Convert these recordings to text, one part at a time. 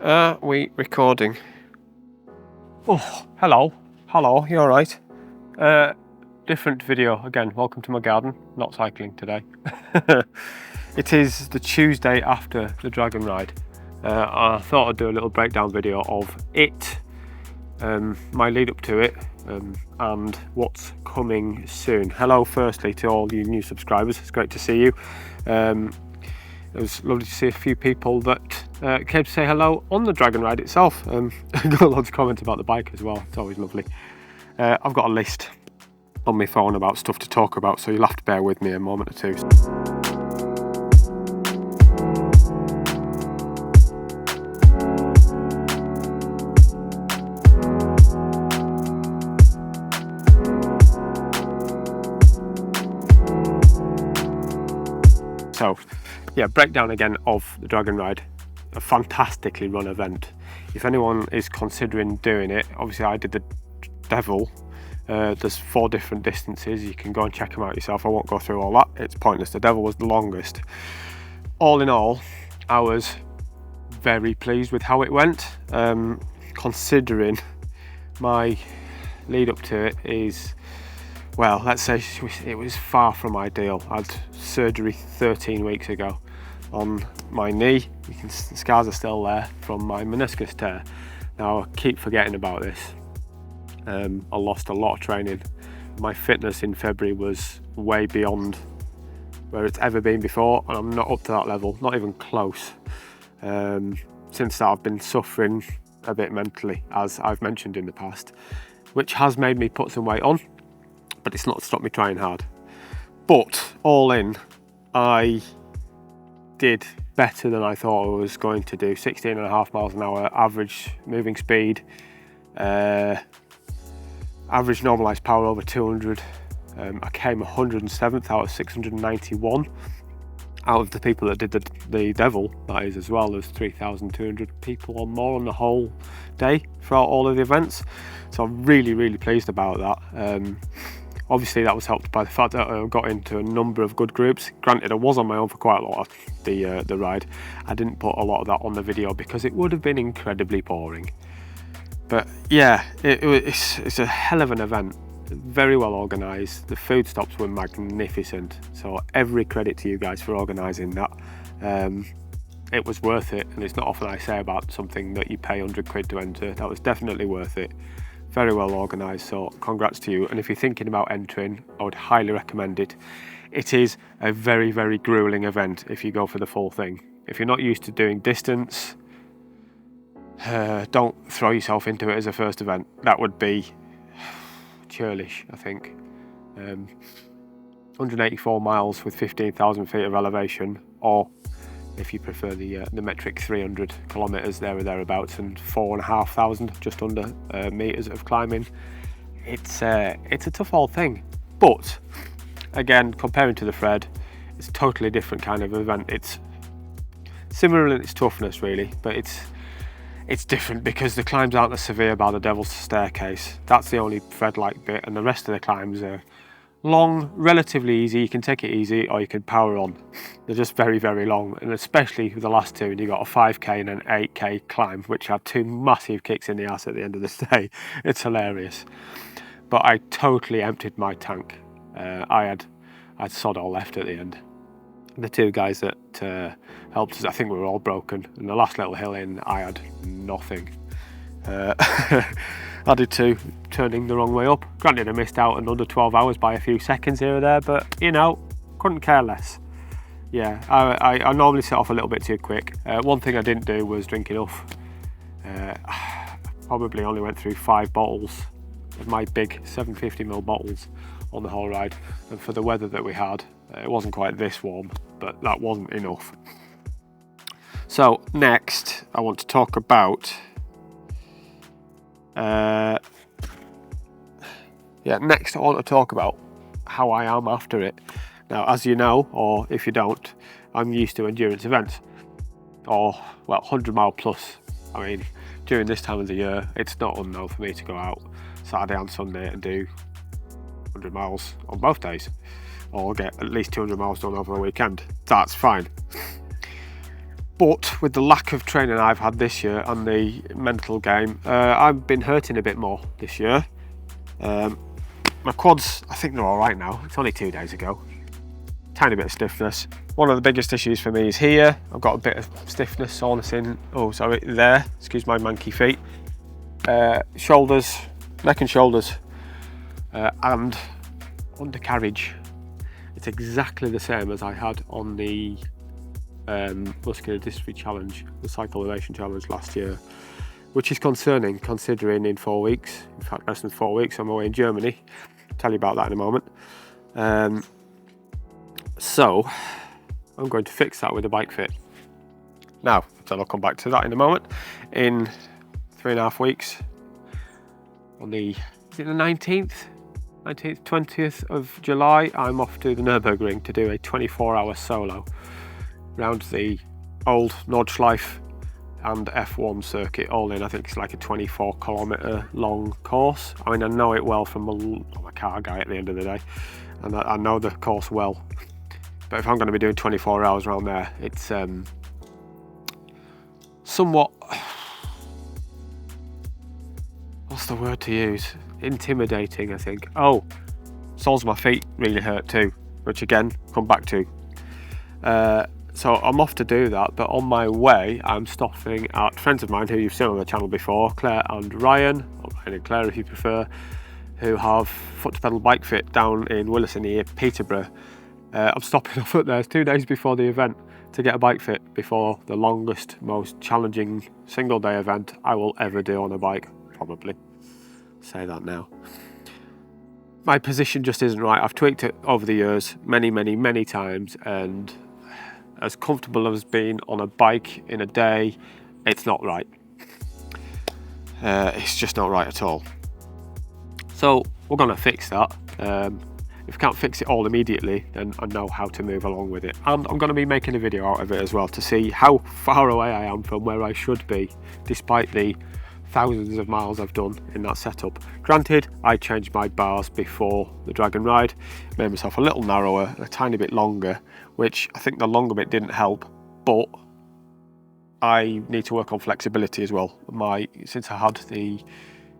Are we recording? Oh, hello, you alright? Different video again. Welcome to my garden. Not cycling today. It is the Tuesday after the dragon ride. I thought I'd do a little breakdown video of it, my lead up to it, and what's coming soon. Hello firstly to all you new subscribers, it's great to see you. It was lovely to see a few people that came to say hello on the dragon ride itself. I got lots of comments about the bike as well, it's always lovely. I've got a list on my phone about stuff to talk about, so you'll have to bear with me a moment or two. So, yeah, breakdown again of the dragon ride. A fantastically run event. If anyone is considering doing it, obviously I did the devil. There's 4 different distances. You can go and check them out yourself. I won't go through all that. It's pointless. The devil was the longest. All in all, I was very pleased with how it went. Considering my lead up to it is, well, let's say it was far from ideal. I had surgery 13 weeks ago on my knee. The scars are still there from my meniscus tear. Now I keep forgetting about this. I lost a lot of training. My fitness in February was way beyond where it's ever been before, and I'm not up to that level, not even close. Since that, I've been suffering a bit mentally, as I've mentioned in the past, which has made me put some weight on, but it's not stopped me trying hard. But all in, I did better than I thought I was going to do. 16.5 miles an hour average moving speed, average normalised power over 200. I came 107th out of 691 out of the people that did the devil, that is, as well. There's 3,200 people or more on the whole day throughout all of the events, so I'm really pleased about that. Obviously that was helped by the fact that I got into a number of good groups. Granted, I was on my own for quite a lot of the ride. I didn't put a lot of that on the video because it would have been incredibly boring. But yeah, it's a hell of an event. Very well organised. The food stops were magnificent. So every credit to you guys for organising that. It was worth it, and it's not often I say about something that you pay 100 quid to enter. That was definitely worth it. Very well organised, so congrats to you. And if you're thinking about entering, I would highly recommend it. It is a very grueling event if you go for the full thing. If you're not used to doing distance, don't throw yourself into it as a first event. That would be churlish, I think. 184 miles with 15,000 feet of elevation, or if you prefer the metric 300 kilometres there or thereabouts, and 4,500 just under metres of climbing. It's a tough old thing, but again, comparing to the Fred, it's a totally different kind of event. It's similar in its toughness really, but it's different because the climbs aren't as severe by the Devil's Staircase. That's the only Fred-like bit, and the rest of the climbs are long, relatively easy. You can take it easy or you can power on. They're just very long, and especially with the last two, and you got a 5k and an 8k climb, which had 2 massive kicks in the ass at the end of the day. It's hilarious. But I totally emptied my tank. I had sod all left at the end. The 2 guys that helped us, I think we were all broken, and the last little hill in, I had nothing. I did too, turning the wrong way up. Granted, I missed out another 12 hours by a few seconds here or there, but you know, couldn't care less. Yeah, I normally set off a little bit too quick. One thing I didn't do was drink enough. Probably only went through 5 bottles of my big 750ml bottles on the whole ride, and for the weather that we had, it wasn't quite this warm, but that wasn't enough. So next I want to talk about how I am after it. Now, as you know, or if you don't, I'm used to endurance events, or well, 100 mile plus. I mean, during this time of the year, it's not unknown for me to go out Saturday and Sunday and do 100 miles on both days, or get at least 200 miles done over a weekend. That's fine. But with the lack of training I've had this year and the mental game, I've been hurting a bit more this year. My quads, I think they're all right now. It's only 2 days ago. Tiny bit of stiffness. One of the biggest issues for me is here. I've got a bit of stiffness, soreness there. Excuse my manky feet. Shoulders, neck and shoulders, and undercarriage. It's exactly the same as I had on the muscular dystrophy challenge, the cycle elevation challenge last year, which is concerning considering in 4 weeks, in fact less than 4 weeks, I'm away in Germany. I'll tell you about that in a moment. So I'm going to fix that with a bike fit. Now, then I'll come back to that in a moment. In 3.5 weeks, on the 19th, 20th of July, I'm off to the Nürburgring to do a 24-hour solo round the old Nordschleife and F1 circuit, all in. I think it's like a 24-kilometre long course. I mean, I know it well from I'm a car guy at the end of the day, and I know the course well. But if I'm going to be doing 24 hours around there, it's somewhat, what's the word to use? Intimidating, I think. Oh, soles of my feet really hurt too, which again, come back to. So I'm off to do that, but on my way, I'm stopping at friends of mine who you've seen on the channel before, Claire and Ryan, or Ryan and Claire if you prefer, who have foot to pedal bike fit down in Willesden near Peterborough. I'm stopping off at there 2 days before the event to get a bike fit before the longest, most challenging single day event I will ever do on a bike, probably. Say that now. My position just isn't right. I've tweaked it over the years many times, and as comfortable as being on a bike in a day, it's not right. It's just not right at all. So we're going to fix that. If I can't fix it all immediately, then I know how to move along with it. And I'm going to be making a video out of it as well to see how far away I am from where I should be, despite the thousands of miles I've done in that setup. Granted, I changed my bars before the Dragon Ride, made myself a little narrower, a tiny bit longer, which I think the longer bit didn't help, but I need to work on flexibility as well. Since I had the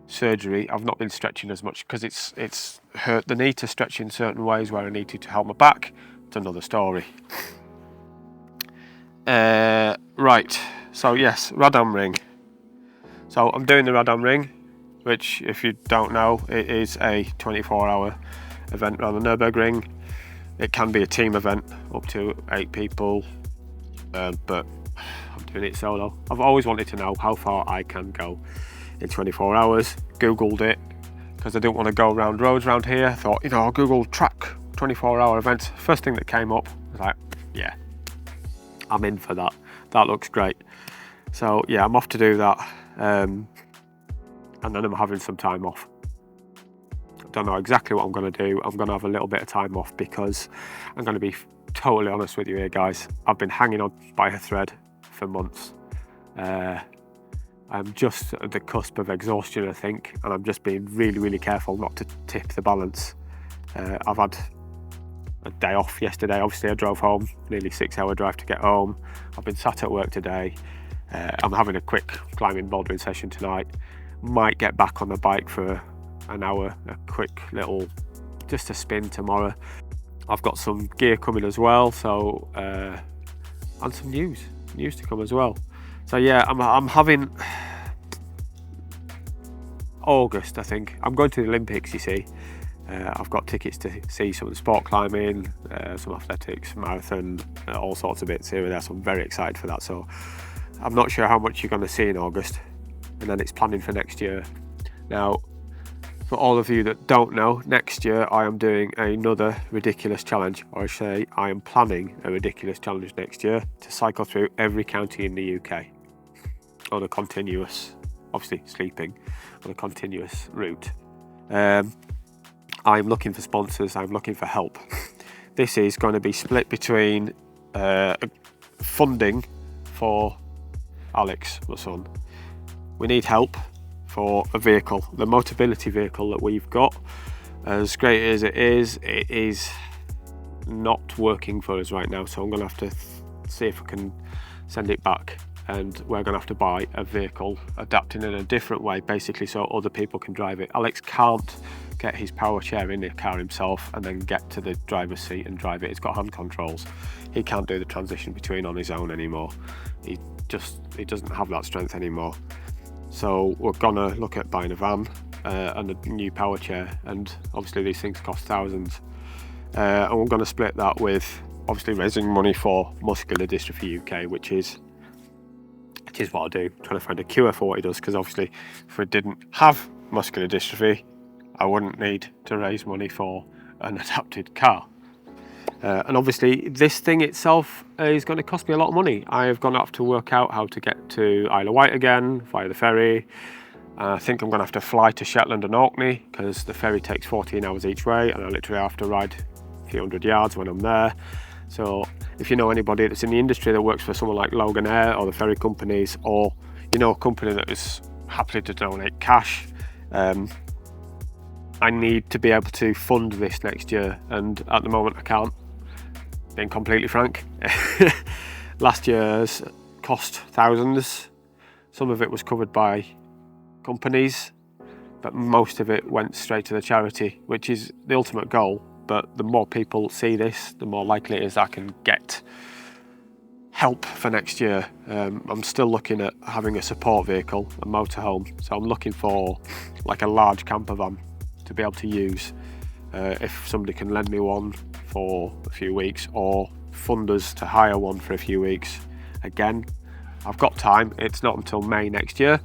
surgery, I've not been stretching as much because it's hurt the knee to stretch in certain ways where I need to help my back. It's another story. Right, so yes, Radam Ring. So I'm doing the Radam Ring, which if you don't know, it is a 24-hour event around the Nürburgring. It can be a team event, up to 8 people, but I'm doing it solo. I've always wanted to know how far I can go in 24 hours. Googled it because I didn't want to go around roads around here. I thought, I'll Google track 24-hour events. First thing that came up, I was like, yeah, I'm in for that. That looks great. So yeah, I'm off to do that, and then I'm having some time off. I don't know exactly what I'm going to do. I'm going to have a little bit of time off because I'm going to be totally honest with you here, guys. I've been hanging on by a thread for months. I'm just at the cusp of exhaustion, I think, and I'm just being really careful not to tip the balance. I've had a day off yesterday. Obviously I drove home, nearly 6-hour drive to get home. I've been sat at work today. I'm having a quick climbing bouldering session tonight. Might get back on the bike for an hour, a quick little, just a spin tomorrow. I've got some gear coming as well, so and some news to come as well. So yeah, I'm having August, I think. I'm going to the Olympics, you see. I've got tickets to see some of the sport climbing, some athletics, marathon, all sorts of bits here and there, so I'm very excited for that. So I'm not sure how much you're going to see in August, and then it's planning for next year. Now, for all of you that don't know, next year I am doing another ridiculous challenge, or I say I am planning a ridiculous challenge next year to cycle through every county in the UK on a continuous, obviously sleeping, on a continuous route. I'm looking for sponsors, I'm looking for help. This is going to be split between funding for Alex, my son. We need help for a vehicle. The Motability vehicle that we've got, as great as it is not working for us right now, so I'm going to have to see if I can send it back, and we're going to have to buy a vehicle adapting in a different way, basically, so other people can drive it. Alex can't get his power chair in the car himself and then get to the driver's seat and drive it. It's got hand controls. He can't do the transition between on his own anymore. He doesn't have that strength anymore. So we're gonna look at buying a van and a new power chair, and obviously these things cost thousands. And we're going to split that with obviously raising money for Muscular Dystrophy UK, which is what I do, trying to find a cure for what he does, because obviously if we didn't have muscular dystrophy, I wouldn't need to raise money for an adapted car. And obviously this thing itself is going to cost me a lot of money. I've gone to have to work out how to get to Isle of Wight again via the ferry. I think I'm going to have to fly to Shetland and Orkney, because the ferry takes 14 hours each way, and I literally have to ride a few hundred yards when I'm there. So if you know anybody that's in the industry that works for someone like Logan Air or the ferry companies, or you know a company that is happy to donate cash, I need to be able to fund this next year, and at the moment I can't, being completely frank. Last year's cost thousands. Some of it was covered by companies, but most of it went straight to the charity, which is the ultimate goal. But the more people see this, the more likely it is I can get help for next year. I'm still looking at having a support vehicle, a motorhome, so I'm looking for like a large camper van to be able to use if somebody can lend me one for a few weeks, or fund us to hire one for a few weeks. Again, I've got time, it's not until May next year,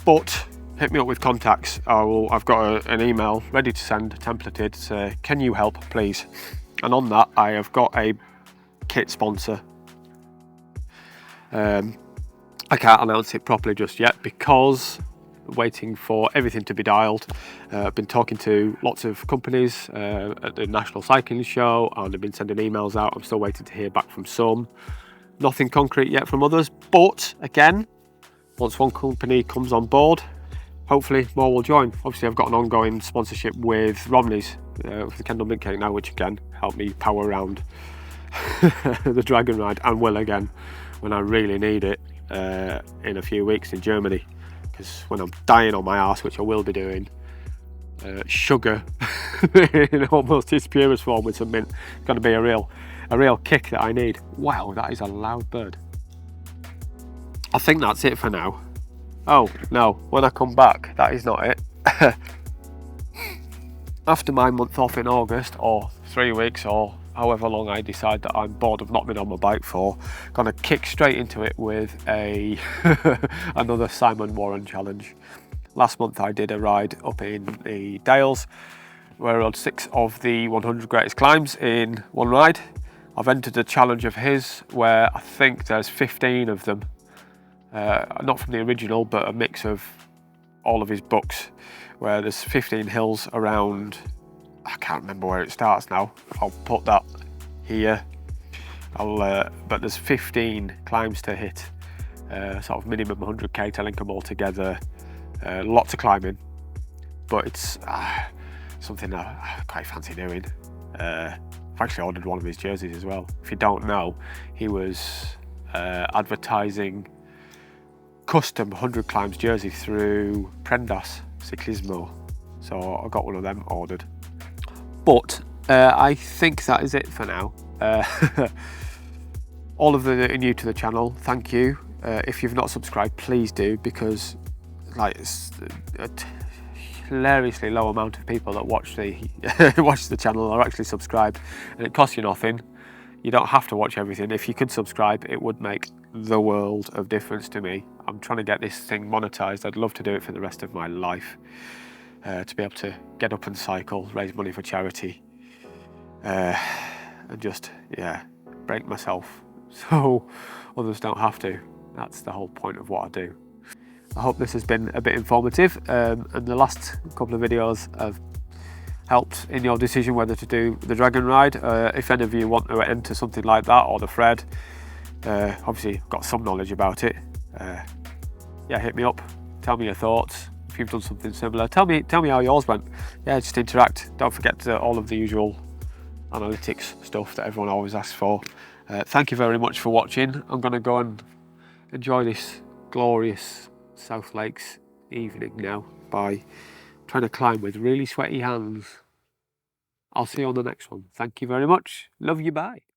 but hit me up with contacts. I've got an email ready to send, templated, to say, can you help please? And on that I have got a kit sponsor. I can't announce it properly just yet because I'm waiting for everything to be dialed. I've been talking to lots of companies at the National Cycling Show, and I've been sending emails out. I'm still waiting to hear back from some. Nothing concrete yet from others, but again, once one company comes on board, hopefully more will join. Obviously I've got an ongoing sponsorship with Romney's, with the Kendal Mint Cake now, which again helped me power around the Dragon Ride, and will again when I really need it in a few weeks in Germany, because when I'm dying on my arse, which I will be doing, sugar in almost its purest form with some mint is going to be a real kick that I need. Wow, that is a loud bird. I think that's it for now. Oh no, when I come back, that is not it. After my month off in August, or 3 weeks, or however long I decide that I'm bored of not being on my bike for, gonna kick straight into it with a another Simon Warren challenge. Last month I did a ride up in the Dales where I rode 6 of the 100 greatest climbs in one ride. I've entered a challenge of his where I think there's 15 of them, not from the original, but a mix of all of his books, where there's 15 hills around. I can't remember where it starts now. I'll put that here. But there's 15 climbs to hit, sort of minimum 100k to link them all together. Lots of climbing, but it's something that I quite fancy doing. I've actually ordered one of his jerseys as well. If you don't know, he was advertising custom 100 climbs jersey through Prendas Ciclismo, so I got one of them ordered. But I think that is it for now. All of the new to the channel, thank you. If you've not subscribed, please do, because like it's a hilariously low amount of people that watch the channel are actually subscribed, and it costs you nothing. You don't have to watch everything. If you could subscribe, it would make the world of difference to me. I'm trying to get this thing monetized. I'd love to do it for the rest of my life. To be able to get up and cycle, raise money for charity, and just, yeah, break myself so others don't have to. That's the whole point of what I do. I hope this has been a bit informative, and the last couple of videos have helped in your decision whether to do the Dragon Ride. If any of you want to enter something like that, or the Fred, obviously I've got some knowledge about it. Yeah, hit me up, tell me your thoughts. If you've done something similar, tell me how yours went. Yeah, just interact. Don't forget all of the usual analytics stuff that everyone always asks for. Thank you very much for watching. I'm going to go and enjoy this glorious South Lakes evening now by trying to climb with really sweaty hands. I'll see you on the next one. Thank you very much. Love you, bye.